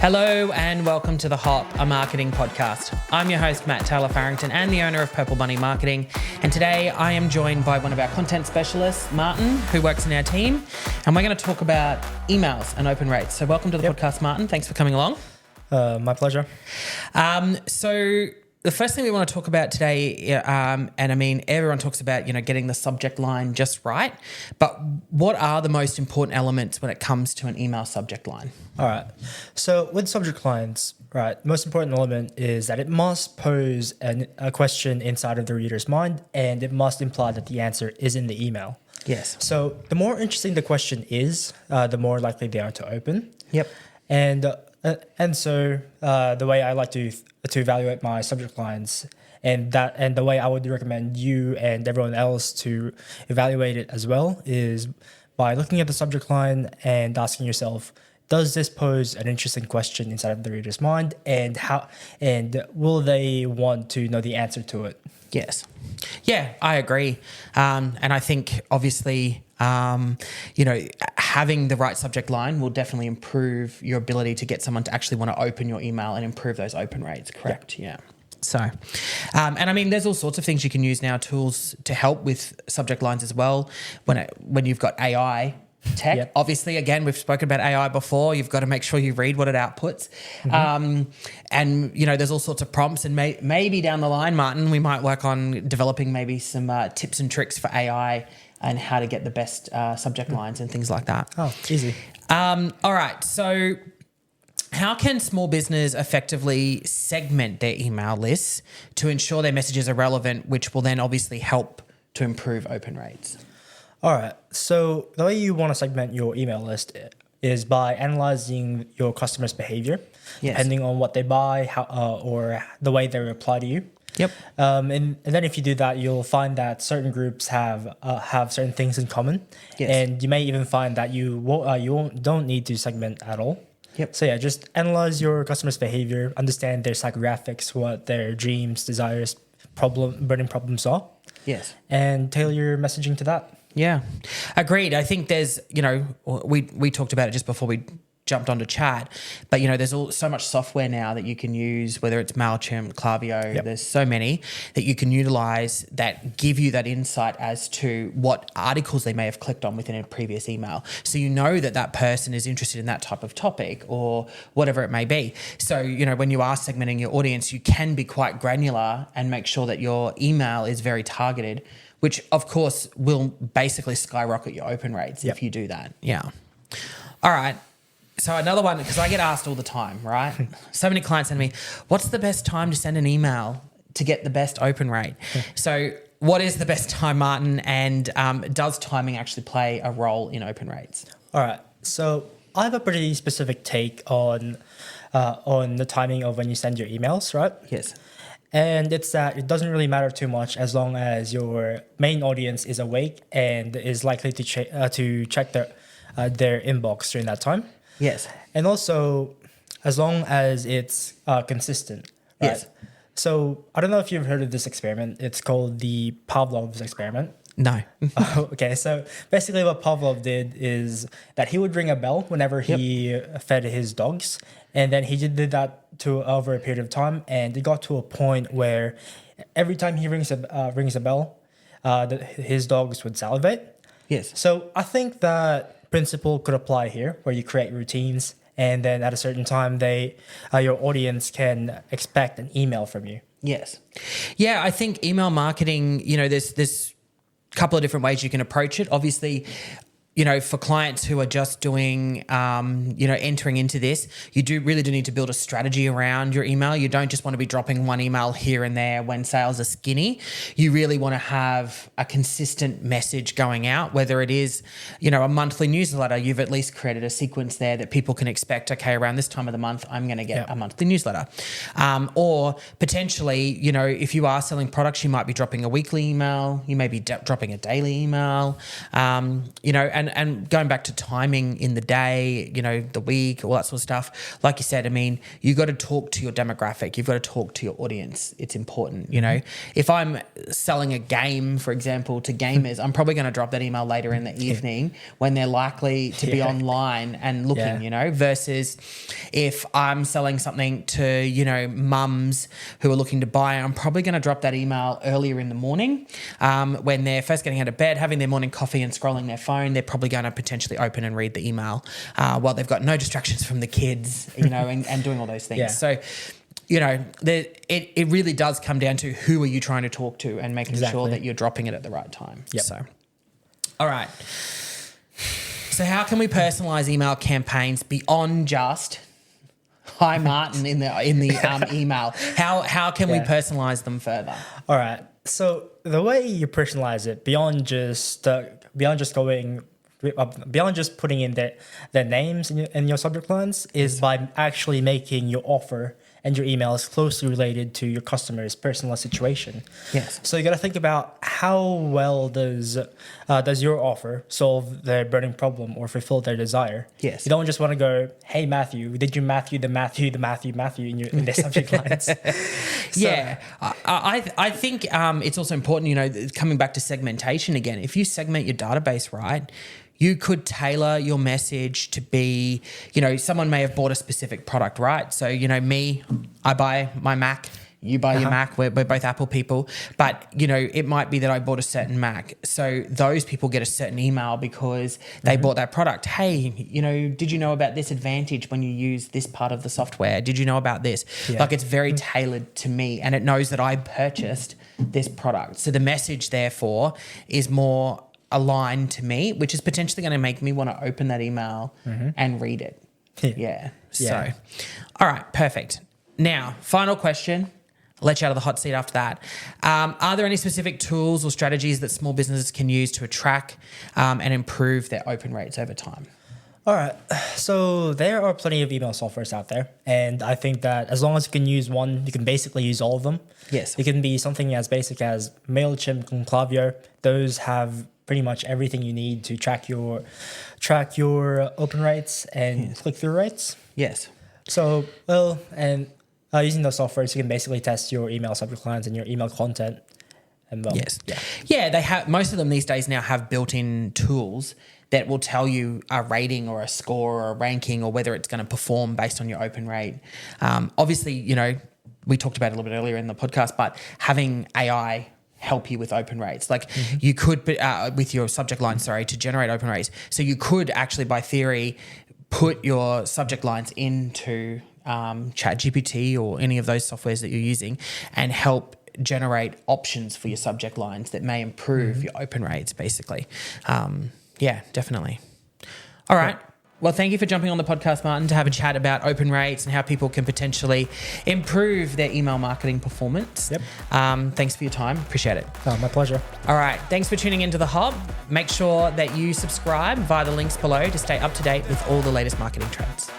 Hello and welcome to The Hop, a marketing podcast. I'm your host, Matt Taylor Farrington, and the owner of Purple Bunny Marketing. And today I am joined by one of our content specialists, Martin, who works in our team. And we're going to talk about emails and open rates. So welcome to the podcast, Martin. Thanks for coming along. My pleasure. So the first thing we want to talk about today, and I mean, everyone talks about, getting the subject line just right, but what are the most important elements when it comes to an email subject line? All right. So with subject lines, right, most important element is that it must pose a question inside of the reader's mind, and it must imply that the answer is in the email. Yes. So the more interesting the question is, the more likely they are to open. Yep. And so the way I like to evaluate my subject lines and the way I would recommend you and everyone else to evaluate it as well is by looking at the subject line and asking yourself, does this pose an interesting question inside of the reader's mind, and will they want to know the answer to it? Yes. Yeah, I agree. And I think obviously, having the right subject line will definitely improve your ability to get someone to actually want to open your email and improve those open rates, correct? Yeah. So, and I mean, there's all sorts of things you can use now, tools to help with subject lines as well. When you've got AI tech, Yep. Obviously, again, we've spoken about AI before. You've got to make sure you read what it outputs. And, there's all sorts of prompts, and maybe down the line, Martin, we might work on developing maybe some tips and tricks for AI and how to get the best subject lines and things like that. Oh, easy. All right. So how can small business effectively segment their email lists to ensure their messages are relevant, which will then obviously help to improve open rates? All right. So the way you want to segment your email list is by analyzing your customers' behavior, Yes. depending on what they buy, or the way they reply to you. Yep. And then if you do that, you'll find that certain groups have certain things in common, Yes. and you may even find that don't need to segment at all. Yep. So yeah, just analyze your customers' behavior, understand their psychographics, what their dreams, desires, burning problems are, Yes. and tailor your messaging to that. Yeah, agreed. I think there's, we talked about it just before we jumped onto chat, but there's so much software now that you can use, whether it's MailChimp, Klaviyo, Yep. There's so many that you can utilize that give you that insight as to what articles they may have clicked on within a previous email. So that person is interested in that type of topic or whatever it may be. So, when you are segmenting your audience, you can be quite granular and make sure that your email is very targeted, which of course will basically skyrocket your open rates if you do that. Yeah. All right. So another one, because I get asked all the time, right? So many clients send me, what's the best time to send an email to get the best open rate? So what is the best time, Martin? And does timing actually play a role in open rates? All right. So I have a pretty specific take on the timing of when you send your emails, right? Yes. And it's that it doesn't really matter too much as long as your main audience is awake and is likely to check their inbox during that time. Yes. And also, as long as it's consistent. Right? Yes. So I don't know if you've heard of this experiment. It's called the Pavlov's experiment. No. Okay, so basically what Pavlov did is that he would ring a bell whenever he fed his dogs, and then he did that over a period of time, and it got to a point where every time he rings a bell, his dogs would salivate. Yes. So I think that principle could apply here, where you create routines, and then at a certain time, your audience can expect an email from you. Yes. Yeah, I think email marketing, there's couple of different ways you can approach it. Obviously, for clients who are just doing, entering into this, you really do need to build a strategy around your email. You don't just want to be dropping one email here and there when sales are skinny. You really want to have a consistent message going out, whether it is, a monthly newsletter. You've at least created a sequence there that people can expect, okay, around this time of the month, I'm going to get a monthly newsletter. Or potentially, if you are selling products, you might be dropping a weekly email. You may be dropping a daily email, and and going back to timing in the day, you know, the week, all that sort of stuff. Like you said, I mean, you got to talk to your demographic. You've got to talk to your audience. It's important, you know. If I'm selling a game, for example, to gamers, I'm probably going to drop that email later in the evening when they're likely to be online and looking, you know, versus if I'm selling something to, you know, mums who are looking to buy, I'm probably going to drop that email earlier in the morning when they're first getting out of bed, having their morning coffee and scrolling their phone. They're probably going to potentially open and read the email while they've got no distractions from the kids, you know, and doing all those things. Yeah. So, you know, it really does come down to who are you trying to talk to and making sure that you're dropping it at the right time. Yep. So, all right. So how can we personalize email campaigns beyond just "Hi Martin" in the email? How can we personalize them further? All right. So the way you personalize it beyond just putting in their names in your subject lines is by actually making your offer and your emails closely related to your customer's personal situation. Yes. So you got to think about how well does your offer solve their burning problem or fulfill their desire. Yes. You don't just want to go, "Hey Matthew, did you Matthew in their subject lines?" Yeah, I think it's also important, you know, coming back to segmentation again. If you segment your database right, you could tailor your message to be, you know, someone may have bought a specific product, right? So, you know, me, I buy my Mac, you buy your Mac, we're both Apple people, but, you know, it might be that I bought a certain Mac. So those people get a certain email because they bought that product. Hey, you know, did you know about this advantage when you use this part of the software? Did you know about this? Yeah. Like, it's very tailored to me and it knows that I purchased this product. So the message, therefore, is more aligned to me, which is potentially going to make me want to open that email and read it. Yeah. So, all right, perfect. Now, final question. I'll let you out of the hot seat after that. Are there any specific tools or strategies that small businesses can use to attract and improve their open rates over time? All right. So there are plenty of email softwares out there. And I think that as long as you can use one, you can basically use all of them. Yes. It can be something as basic as MailChimp and Klaviyo. Those have pretty much everything you need to track your open rates and click-through rates. Yes. So, using those softwares, you can basically test your email subject lines and your email content. And yes. Yeah, they have, most of them these days now have built-in tools that will tell you a rating or a score or a ranking or whether it's going to perform based on your open rate. Obviously, you know, we talked about it a little bit earlier in the podcast, but having AI help you with open rates. Like you could, with your subject line, to generate open rates. So you could actually, by theory, put your subject lines into ChatGPT or any of those softwares that you're using and help generate options for your subject lines that may improve your open rates, basically. Yeah, definitely. All right. Well, thank you for jumping on the podcast, Martin, to have a chat about open rates and how people can potentially improve their email marketing performance. Yep. Thanks for your time. Appreciate it. Oh, my pleasure. All right. Thanks for tuning into The Hub. Make sure that you subscribe via the links below to stay up to date with all the latest marketing trends.